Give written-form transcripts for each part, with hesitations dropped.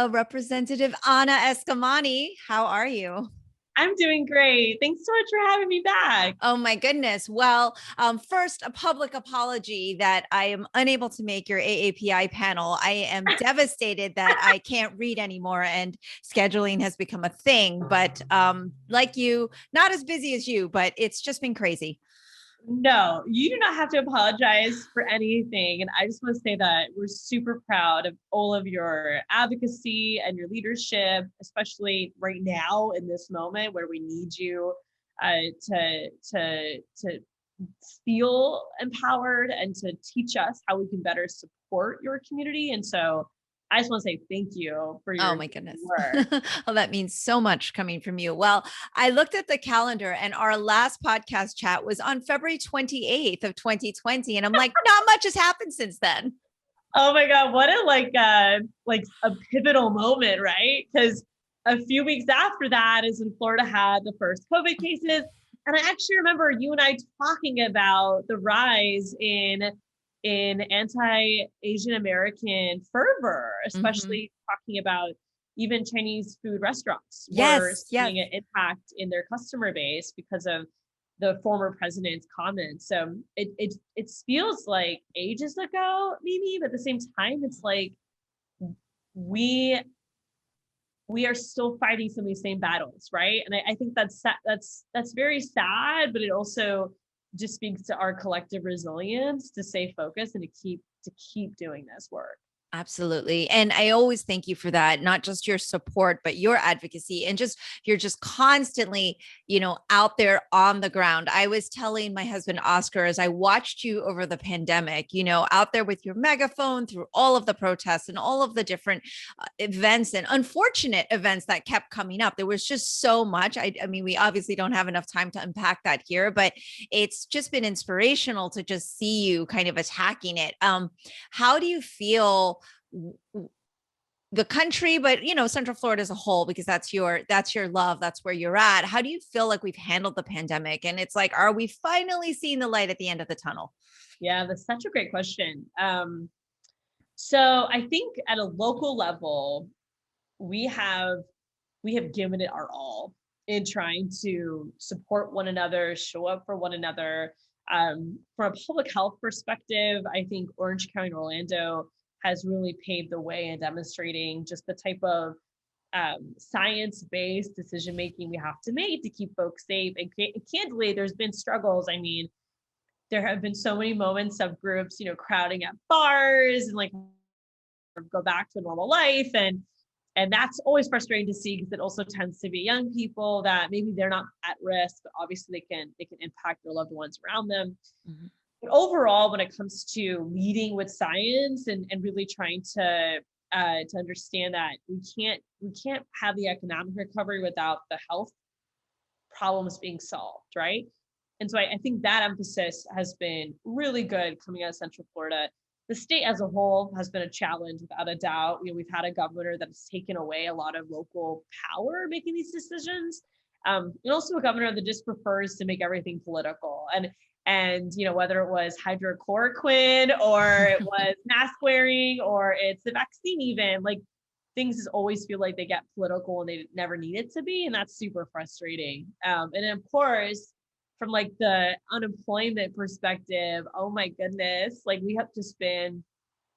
Hello, Representative Anna Eskamani. How are you? I'm doing great. Thanks so much for having me back. Oh my goodness. Well, first, a public apology that I am unable to make your AAPI panel. I am devastated that I can't read anymore and scheduling has become a thing. But like you, not as busy as you, but it's just been crazy. No, you do not have to apologize for anything. And I just want to say that we're super proud of all of your advocacy and your leadership, especially right now in this moment where we need you to feel empowered and to teach us how we can better support your community. And so I just want to say thank you for Oh your my goodness. work. Well, that means so much coming from you. Well, I looked at the calendar and our last podcast chat was on February 28th of 2020. And I'm like, not much has happened since then. Oh my God, what a like a pivotal moment, right? Because a few weeks after that is when Florida had the first COVID cases. And I actually remember you and I talking about the rise in anti-Asian American fervor, Mhm. especially talking about even Chinese food restaurants were Yes, yes. seeing an impact in their customer base because of the former president's comments. So it feels like ages ago, maybe, but at the same time, it's like we we are still fighting some of these same battles, right? And I think that's very sad, but it also just speaks to our collective resilience to stay focused and to keep doing this work. Absolutely. And I always thank you for that, not just your support, but your advocacy and just you're just constantly, out there on the ground. I was telling my husband Oscar as I watched you over the pandemic, out there with your megaphone through all of the protests and all of the different events and unfortunate events that kept coming up. There was just so much. I mean, we obviously don't have enough time to unpack that here, but it's just been inspirational to just see you kind of attacking it. How do you feel the country, but Central Florida as a whole, because that's your love, that's where you're at? How do you feel like we've handled the pandemic? And it's like, are we finally seeing the light at the end of the tunnel? Yeah, that's such a great question. So I think at a local level, we have we have given it our all in trying to support one another, show up for one another. From a public health perspective, I think Orange County and Orlando has really paved the way in demonstrating just the type of science-based decision making we have to make to keep folks safe. And candidly, there's been struggles. I mean, there have been so many moments of groups, crowding at bars and like go back to normal life, and that's always frustrating to see because it also tends to be young people that maybe they're not at risk, but obviously they can impact their loved ones around them. Mhm. But overall, when it comes to leading with science and really trying to understand that we can't have the economic recovery without the health problems being solved, right? And so I think that emphasis has been really good coming out of Central Florida. The state as a whole has been a challenge without a doubt. We've had a governor that has taken away a lot of local power making these decisions. And also a governor that just prefers to make everything political. And whether it was hydrochloroquine or it was mask wearing or it's the vaccine, even like things just always feel like they get political and they never need it to be, and that's super frustrating. And of course, from like the unemployment perspective, oh my goodness, like we have just been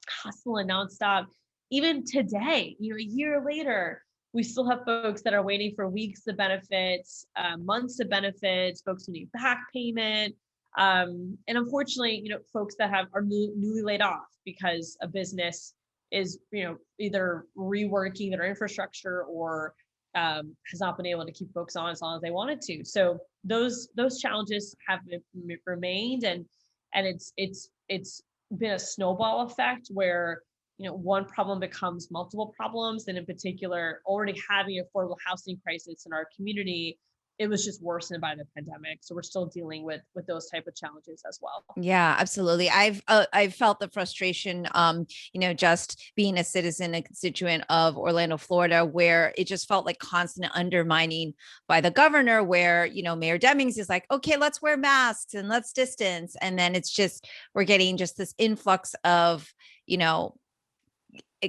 hustling nonstop. Even today, a year later, we still have folks that are waiting for weeks of benefits, months of benefits, folks who need back payment. And unfortunately, folks that are newly laid off because a business is, either reworking their infrastructure or has not been able to keep folks on as long as they wanted to. So those challenges have remained, and it's been a snowball effect where one problem becomes multiple problems, and in particular already having affordable housing crisis in our community, it was just worsened by the pandemic, so we're still dealing with those type of challenges as well. Yeah, absolutely. I've felt the frustration, just being a citizen, a constituent of Orlando, Florida, where it just felt like constant undermining by the governor, where, Mayor Demings is like, okay, let's wear masks and let's distance. And then it's just, we're getting just this influx of, you know,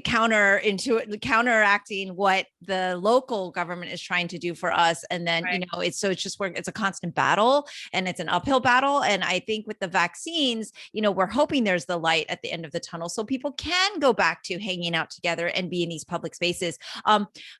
counteracting what the local government is trying to do for us. And then, Right. it's a constant battle, and it's an uphill battle. And I think with the vaccines, we're hoping there's the light at the end of the tunnel so people can go back to hanging out together and be in these public spaces.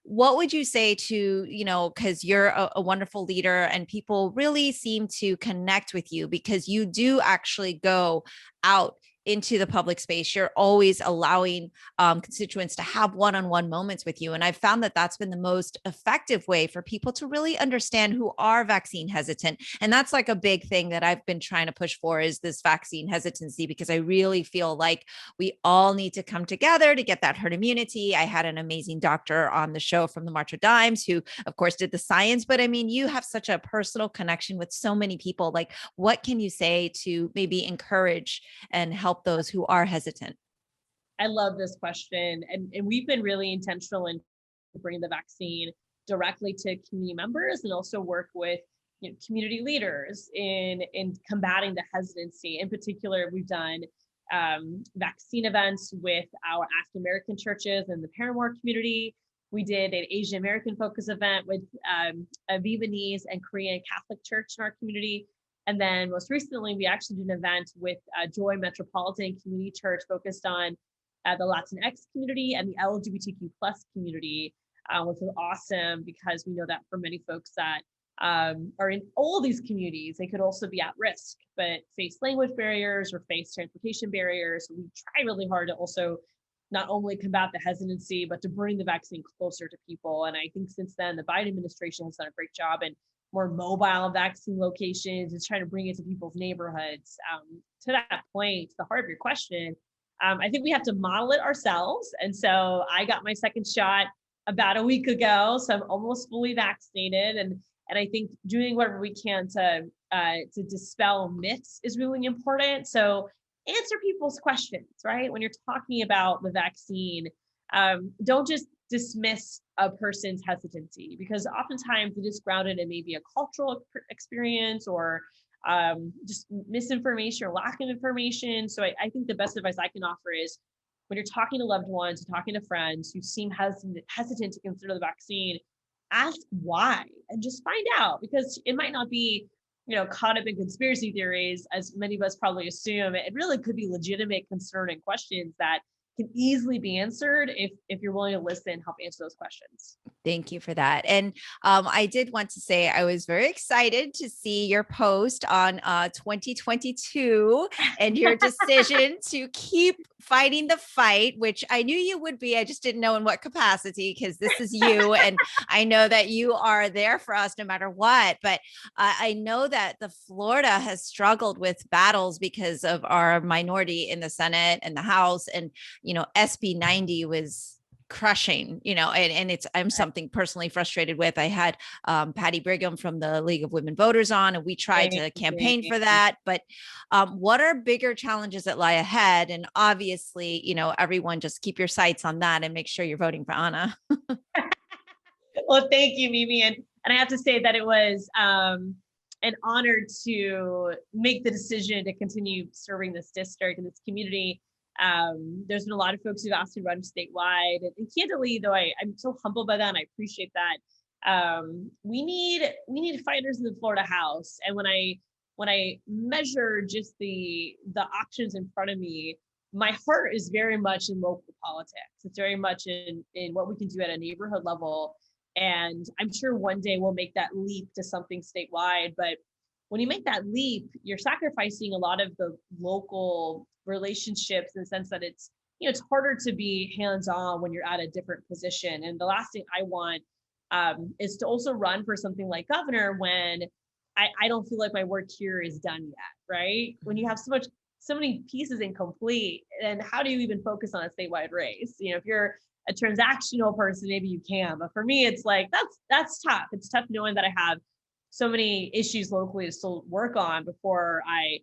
What would you say to, because you're a wonderful leader and people really seem to connect with you because you do actually go out into the public space. You're always allowing constituents to have one-on-one moments with you. And I've found that that's been the most effective way for people to really understand who are vaccine hesitant. And that's like a big thing that I've been trying to push for, is this vaccine hesitancy, because I really feel like we all need to come together to get that herd immunity. I had an amazing doctor on the show from the March of Dimes who, of course, did the science, but I mean, you have such a personal connection with so many people. Like, what can you say to maybe encourage and help those who are hesitant? I love this question. And we've been really intentional in bringing the vaccine directly to community members, and also work with community leaders in combating the hesitancy. In particular, we've done vaccine events with our African American churches and the Paramore community. We did an Asian American focus event with a Vietnamese and Korean Catholic church in our community. And then most recently, we actually did an event with Joy Metropolitan Community Church focused on the Latinx community and the LGBTQ plus community, which was awesome because we know that for many folks that are in all these communities, they could also be at risk, but face language barriers or face transportation barriers. So we try really hard to also not only combat the hesitancy, but to bring the vaccine closer to people. And I think since then, the Biden administration has done a great job in more mobile vaccine locations and trying to bring it to people's neighborhoods. To that point, the heart of your question, I think we have to model it ourselves. And so I got my second shot about a week ago, so I'm almost fully vaccinated. And I think doing whatever we can to dispel myths is really important. So answer people's questions, right? When you're talking about the vaccine, don't just dismiss a person's hesitancy, because oftentimes it is grounded in maybe a cultural experience or just misinformation or lack of information. So I think the best advice I can offer is, when you're talking to loved ones, talking to friends who seem hesitant to consider the vaccine, ask why and just find out, because it might not be caught up in conspiracy theories, as many of us probably assume. It really could be legitimate concern and questions that can easily be answered if you're willing to listen, help answer those questions. Thank you for that. And I did want to say I was very excited to see your post on 2022 and your decision to keep fighting the fight, which I knew you would be. I just didn't know in what capacity, because this is you. And I know that you are there for us no matter what. But I know that the Florida has struggled with battles because of our minority in the Senate and the House. And, SB 90 was crushing, and I'm something personally frustrated with. I had Patty Brigham from the League of Women Voters on, and we tried to campaign for that. But what are bigger challenges that lie ahead? And obviously, everyone just keep your sights on that and make sure you're voting for Anna. Well, thank you, Mimi. And I have to say that it was an honor to make the decision to continue serving this district and this community. There's been a lot of folks who've asked me to run statewide, and candidly, though I'm so humbled by that, and I appreciate that. We need fighters in the Florida House. And when I measure just the options in front of me, my heart is very much in local politics. It's very much in what we can do at a neighborhood level. And I'm sure one day we'll make that leap to something statewide. But when you make that leap, you're sacrificing a lot of the local relationships, in the sense that it's harder to be hands-on when you're at a different position. And the last thing I want is to also run for something like governor when I don't feel like my work here is done yet, right? When you have so many pieces incomplete, and how do you even focus on a statewide race? If you're a transactional person, maybe you can, but for me, it's like, that's tough. It's tough knowing that I have so many issues locally to still work on before I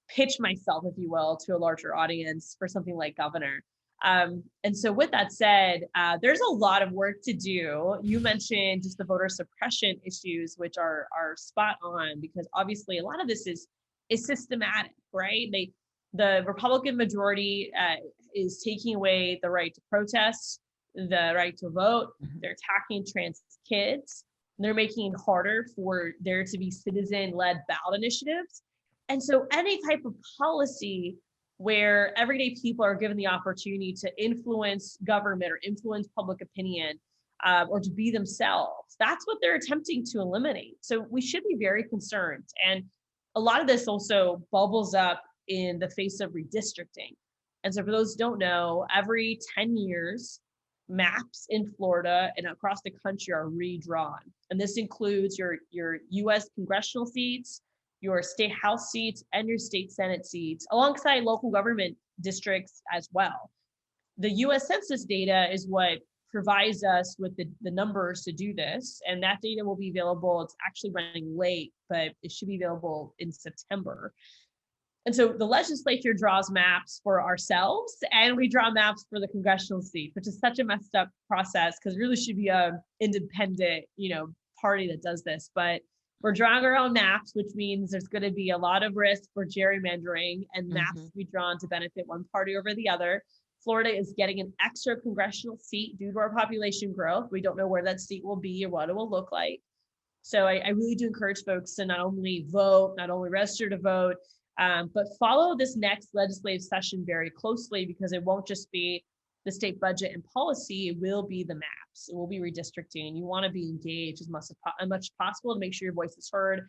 pitch myself, if you will, to a larger audience for something like governor. And so with that said, there's a lot of work to do. You mentioned just the voter suppression issues, which are spot on, because obviously a lot of this is systematic, right? The Republican majority is taking away the right to protest, the right to vote. They're attacking trans kids. They're making it harder for there to be citizen-led ballot initiatives. And so any type of policy where everyday people are given the opportunity to influence government or influence public opinion, or to be themselves, that's what they're attempting to eliminate. So we should be very concerned. And a lot of this also bubbles up in the face of redistricting. And so for those who don't know, every 10 years, maps in Florida and across the country are redrawn. And this includes your US congressional seats, your state house seats, and your state Senate seats, alongside local government districts as well. The US Census data is what provides us with the numbers to do this. And that data will be available. It's actually running late, but it should be available in September. And so the legislature draws maps for ourselves, and we draw maps for the congressional seats, which is such a messed up process because it really should be a independent, party that does this. But we're drawing our own maps, which means there's going to be a lot of risk for gerrymandering and maps to be drawn to benefit one party over the other. Florida is getting an extra congressional seat due to our population growth. We don't know where that seat will be or what it will look like. So I really do encourage folks to not only vote, not only register to vote, but follow this next legislative session very closely, because it won't just be the state budget and policy, it will be the maps, it will be redistricting. You want to be engaged as much as possible to make sure your voice is heard.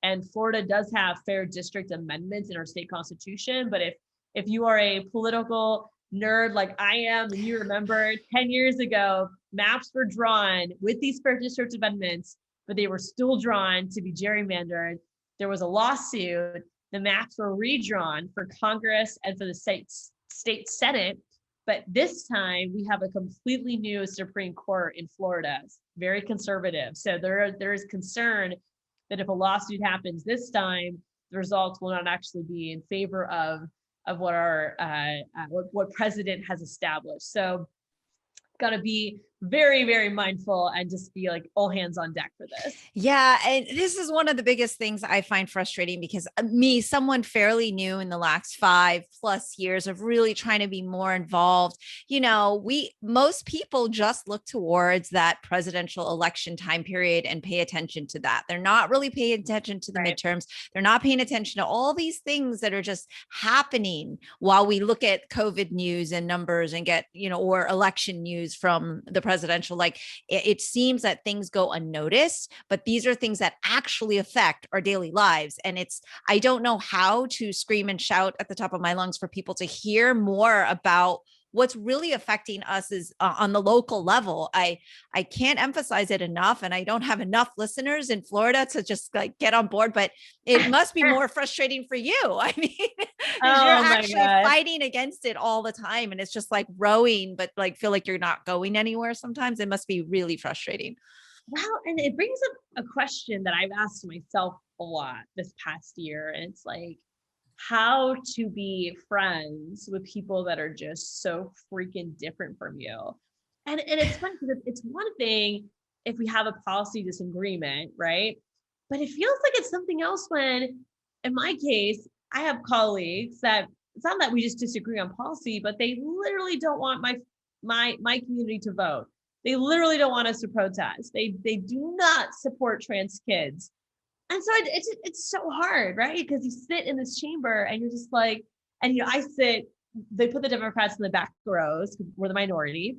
And Florida does have fair district amendments in our state constitution, but if you are a political nerd like I am, and you remember 10 years ago, maps were drawn with these fair district amendments, but they were still drawn to be gerrymandered. There was a lawsuit. The maps were redrawn for Congress and for the state Senate. But this time we have a completely new Supreme Court in Florida, very conservative. So there is concern that if a lawsuit happens this time, the results will not actually be in favor of what our what president has established. So got to be very, very mindful and just be like all hands on deck for this. Yeah. And this is one of the biggest things I find frustrating, because me, someone fairly new in the last 5+ years of really trying to be more involved, most people just look towards that presidential election time period and pay attention to that. They're not really paying attention to the midterms. They're not paying attention to all these things that are just happening while we look at COVID news and numbers and get, or election news from the presidential. Like it seems that things go unnoticed, but these are things that actually affect our daily lives. And I don't know how to scream and shout at the top of my lungs for people to hear more about what's really affecting us is on the local level. I can't emphasize it enough, and I don't have enough listeners in Florida to just like get on board, but it must be more frustrating for you. I mean, you're actually fighting against it all the time, and it's just like rowing, but like feel like you're not going anywhere sometimes. It must be really frustrating. Well, and it brings up a question that I've asked myself a lot this past year, and it's like, how to be friends with people that are just so freaking different from you. And it's funny because it's one thing if we have a policy disagreement, right? But it feels like it's something else when, in my case, I have colleagues that it's not that we just disagree on policy, but they literally don't want my community to vote. They literally don't want us to protest. They do not support trans kids. And so it's so hard, right? Because you sit in this chamber and you're just like, and they put the Democrats in the back rows, we're the minority,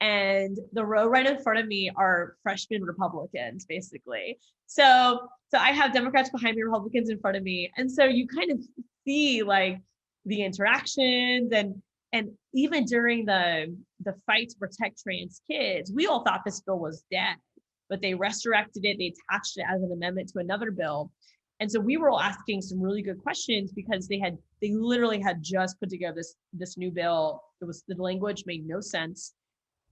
and the row right in front of me are freshman Republicans, basically. So I have Democrats behind me, Republicans in front of me. And so you kind of see like the interactions and even during the fight to protect trans kids, we all thought this bill was dead. But they resurrected it. They attached it as an amendment to another bill. And so we were all asking some really good questions because they literally had just put together this new bill. The language made no sense.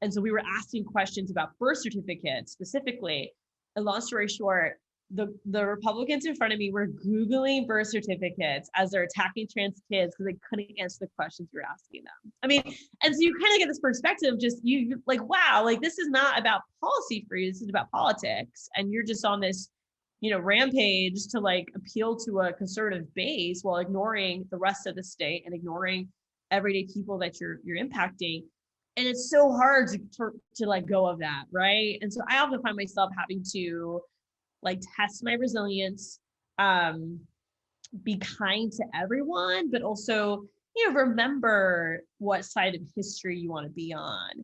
And so we were asking questions about birth certificates specifically. And long story short, the Republicans in front of me were Googling birth certificates as they're attacking trans kids because they couldn't answer the questions we were asking them. I mean, and so you kind of get this perspective, just you like, wow, like this is not about policy for you, this is about politics. And you're just on this, rampage to like appeal to a conservative base while ignoring the rest of the state and ignoring everyday people that you're impacting. And it's so hard to let go of that, right? And so I often find myself having to like test my resilience, be kind to everyone, but also, remember what side of history you want to be on,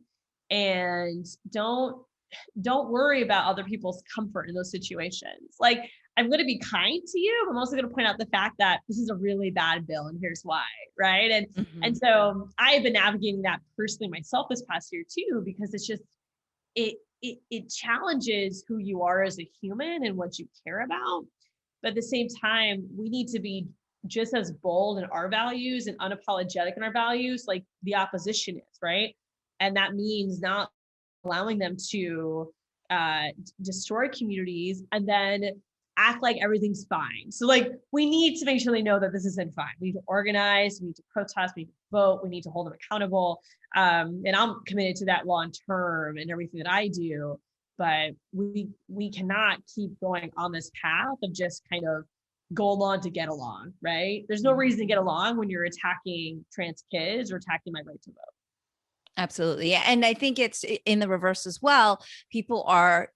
and don't worry about other people's comfort in those situations. Like, I'm going to be kind to you, but I'm also going to point out the fact that this is a really bad bill and here's why, right? And so I've been navigating that personally myself this past year too, because it's just it challenges who you are as a human and what you care about. But at the same time, we need to be just as bold in our values and unapologetic in our values, like the opposition is, right? And that means not allowing them to destroy communities and then act like everything's fine. So like, we need to make sure they know that this isn't fine. We need to organize, we need to protest, we need to vote, we need to hold them accountable. And I'm committed to that long term and everything that I do. But we cannot keep going on this path of just kind of go along to get along, right? There's no reason to get along when you're attacking trans kids or attacking my right to vote. Absolutely. And I think it's in the reverse as well. People are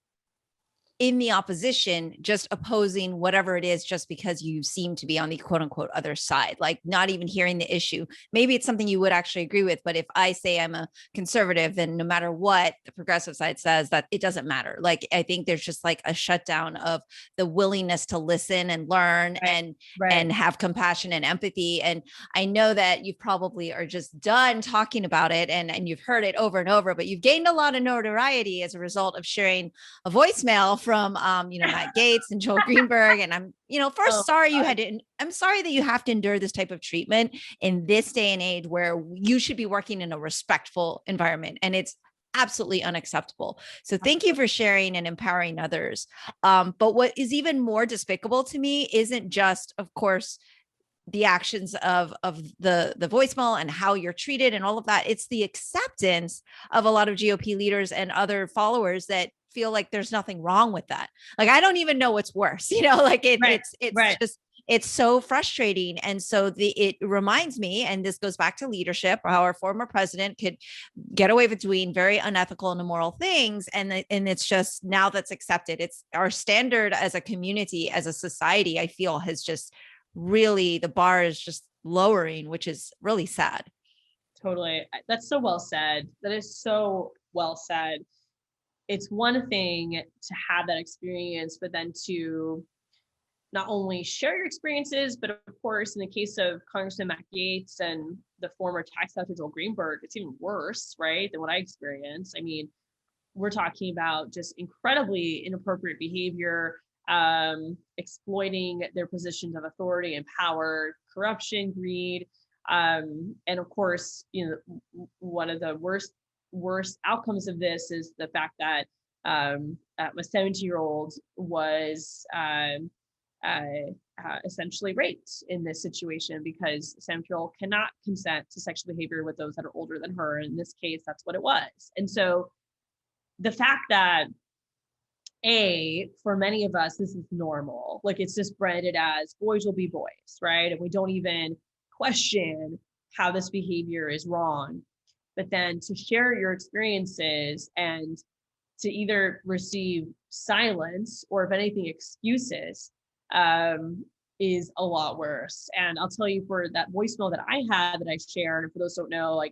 in the opposition, just opposing whatever it is, just because you seem to be on the quote unquote other side, like not even hearing the issue. Maybe it's something you would actually agree with, but if I say I'm a conservative, then no matter what the progressive side says, that it doesn't matter. Like, I think there's just like a shutdown of the willingness to listen and learn and have compassion and empathy. And I know that you probably are just done talking about it and you've heard it over and over, but you've gained a lot of notoriety as a result of sharing a voicemail from Matt Gaetz and Joel Greenberg. And I'm sorry I'm sorry that you have to endure this type of treatment in this day and age where you should be working in a respectful environment, and it's absolutely unacceptable. So thank you for sharing and empowering others. But what is even more despicable to me isn't just, of course, the actions of the voicemail and how you're treated and all of that. It's the acceptance of a lot of GOP leaders and other followers that feel like there's nothing wrong with that. Like, I don't even know what's worse, it's so frustrating. And so it reminds me, and this goes back to leadership, how our former president could get away with doing very unethical and immoral things. And it's just, now that's accepted. It's our standard as a community, as a society, I feel has just really, the bar is just lowering, which is really sad. Totally. That's so well said. That is so well said. It's one thing to have that experience, but then to not only share your experiences, but of course, in the case of Congressman Matt Gaetz and the former tax collector Joel Greenberg, it's even worse, right, than what I experienced. I mean, we're talking about just incredibly inappropriate behavior, exploiting their positions of authority and power, corruption, greed, and of course, one of the worst outcomes of this is the fact that a 17-year-old was essentially raped in this situation, because a 17-year-old cannot consent to sexual behavior with those that are older than her. In this case, that's what it was. And so the fact that for many of us, this is normal. Like, it's just branded as boys will be boys, right? And we don't even question how this behavior is wrong. But then to share your experiences and to either receive silence or, if anything, excuses, is a lot worse. And I'll tell you, for that voicemail that I had that I shared, and for those who don't know,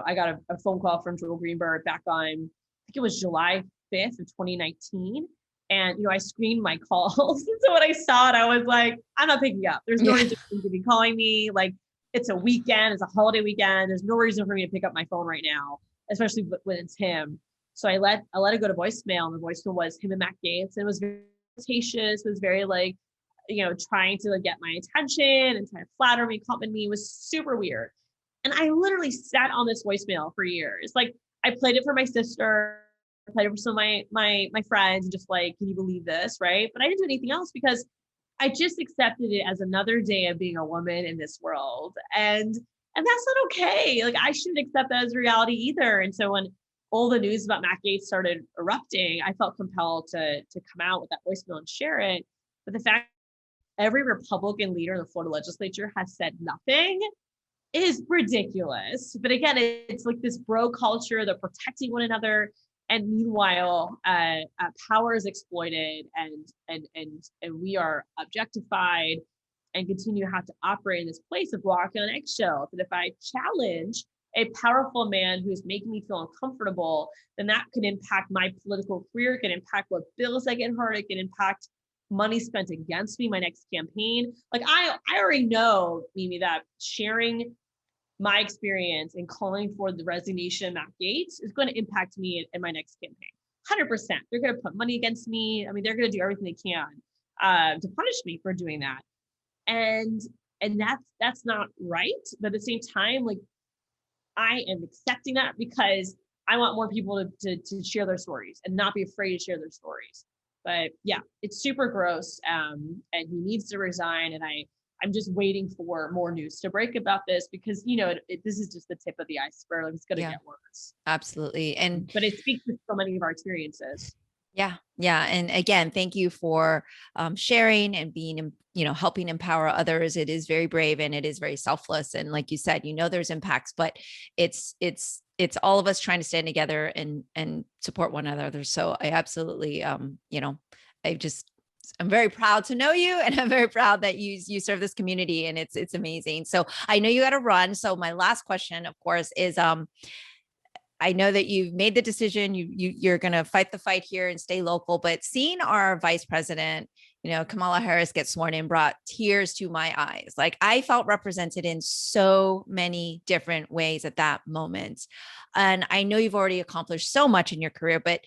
I got a phone call from Joel Greenberg back on, I think it was July 5th of 2019. And, I screened my calls. So when I saw it, I was like, I'm not picking up. There's no reason to be calling me. Like, it's a weekend, it's a holiday weekend. There's no reason for me to pick up my phone right now, especially when it's him. So I let it go to voicemail, and the voicemail was him and Matt Gaetz. And it was very flirtatious. It was very trying to get my attention and trying to flatter me, compliment me. It was super weird. And I literally sat on this voicemail for years. Like, I played it for my sister, I played it for some of my friends, and just like, can you believe this, right? But I didn't do anything else, because I just accepted it as another day of being a woman in this world. And that's not okay. Like, I shouldn't accept that as reality either. And so when all the news about Matt Gaetz started erupting, I felt compelled to come out with that voicemail and share it. But the fact every Republican leader in the Florida legislature has said nothing is ridiculous. But again, it's like this bro culture, they're protecting one another. And meanwhile, power is exploited and we are objectified and continue to have to operate in this place of walking on eggshells. And if I challenge a powerful man who's making me feel uncomfortable, then that could impact my political career, it can impact what bills I get heard, it can impact money spent against me, my next campaign. Like I already know, Mimi, that sharing my experience in calling for the resignation of Matt Gaetz is going to impact me in my next campaign. 100%. They're going to put money against me. I mean, they're going to do everything they can to punish me for doing that. And that's not right. But at the same time, like I am accepting that because I want more people to share their stories and not be afraid to share their stories. But yeah, it's super gross. And he needs to resign. And I'm just waiting for more news to break about this because, you know, this is just the tip of the iceberg. It's going to get worse. Absolutely. But it speaks to so many of our experiences. Yeah. Yeah. And again, thank you for sharing and being, you know, helping empower others. It is very brave and it is very selfless. And like you said, you know, there's impacts, but it's all of us trying to stand together and support one another. So I absolutely, you know, I'm very proud to know you and I'm very proud that you serve this community and it's amazing. So I know you got to run. So my last question, of course, is, I know that you've made the decision, you're going to fight the fight here and stay local, but seeing our vice president, you know, Kamala Harris get sworn in brought tears to my eyes. Like I felt represented in so many different ways at that moment. And I know you've already accomplished so much in your career, but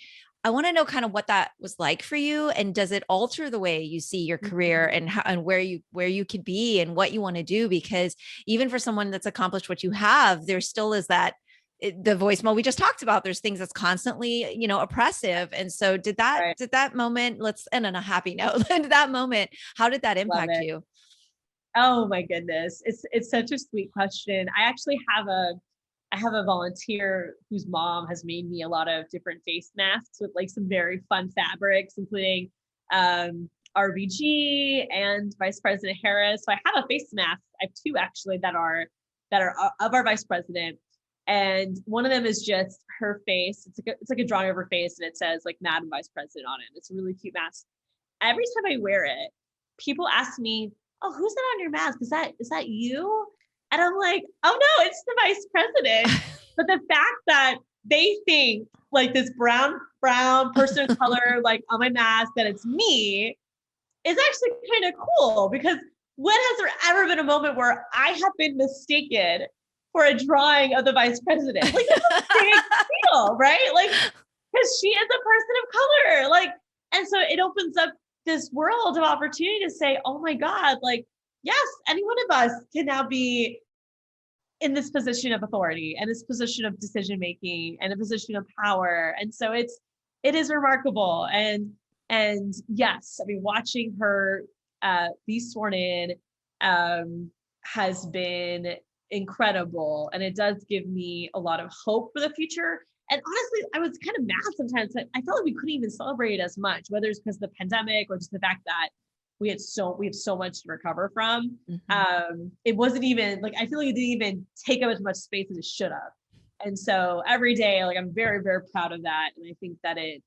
I want to know kind of what that was like for you. And does it alter the way you see your career and how, and where you could be and what you want to do? Because even for someone that's accomplished what you have, there still is that the voicemail we just talked about, there's things that's constantly, you know, oppressive. And so did that moment, let's end on a happy note, that moment, how did that impact you? Oh my goodness. It's such a sweet question. I actually have a volunteer whose mom has made me a lot of different face masks with like some very fun fabrics, including RBG and Vice President Harris. So I have a face mask. I have two actually that are of our vice president. And one of them is just her face. It's like a drawing of her face and it says like Madam Vice President on it. It's a really cute mask. Every time I wear it, people ask me, "Oh, who's that on your mask? Is that you?" And I'm like, "Oh no, it's the vice president." But the fact that they think like this brown person of color, like on my mask, that it's me is actually kind of cool because when has there ever been a moment where I have been mistaken for a drawing of the vice president? Like that's a big deal, right? Like, because she is a person of color. Like, and so it opens up this world of opportunity to say, oh my God, like, yes, any one of us can now be in this position of authority and this position of decision making and a position of power. And so it is remarkable. And yes, I mean, watching her be sworn in has been incredible. And it does give me a lot of hope for the future. And honestly, I was kind of mad sometimes. I felt like we couldn't even celebrate as much, whether it's because of the pandemic or just the fact that we have so much to recover from. It wasn't even like, I feel like it didn't even take up as much space as it should have. And so every day, like I'm very, very proud of that. And I think that it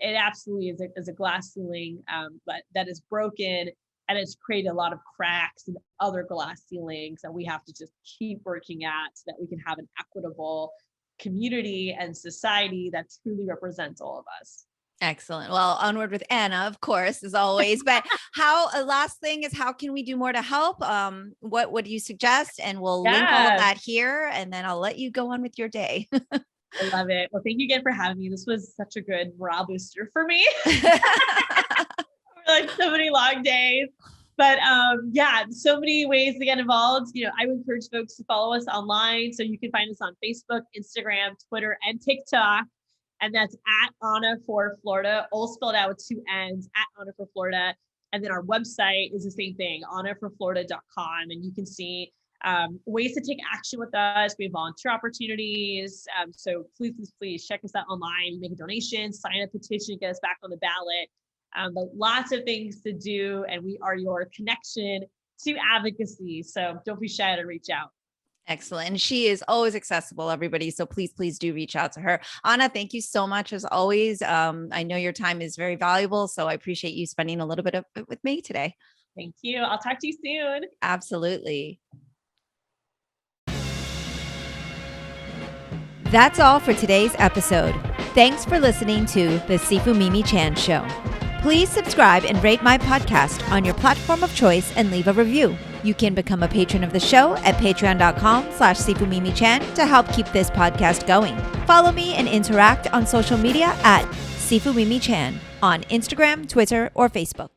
absolutely is a glass ceiling, but that is broken. And it's created a lot of cracks in other glass ceilings that we have to just keep working at so that we can have an equitable community and society that truly represents all of us. Excellent. Well, onward with Anna, of course, as always. But last thing is, how can we do more to help? What do you suggest? And we'll link all of that here, and then I'll let you go on with your day. I love it. Well, thank you again for having me. This was such a good morale booster for me. Like so many long days. But yeah, so many ways to get involved. You know, I would encourage folks to follow us online. So you can find us on Facebook, Instagram, Twitter, and TikTok. And that's at Anna for Florida, all spelled out with 2 N's, at Anna for Florida. And then our website is the same thing, annaforflorida.com. And you can see ways to take action with us. We have volunteer opportunities. So please check us out online, make a donation, sign a petition, get us back on the ballot. But lots of things to do, and we are your connection to advocacy. So don't be shy to reach out. Excellent. And she is always accessible, everybody. So please do reach out to her. Anna, thank you so much as always. I know your time is very valuable, so I appreciate you spending a little bit of it with me today. Thank you. I'll talk to you soon. Absolutely. That's all for today's episode. Thanks for listening to the Sifu Mimi Chan Show. Please subscribe and rate my podcast on your platform of choice and leave a review. You can become a patron of the show at patreon.com/SifuMimiChan to help keep this podcast going. Follow me and interact on social media at Sifu Mimi Chan on Instagram, Twitter, or Facebook.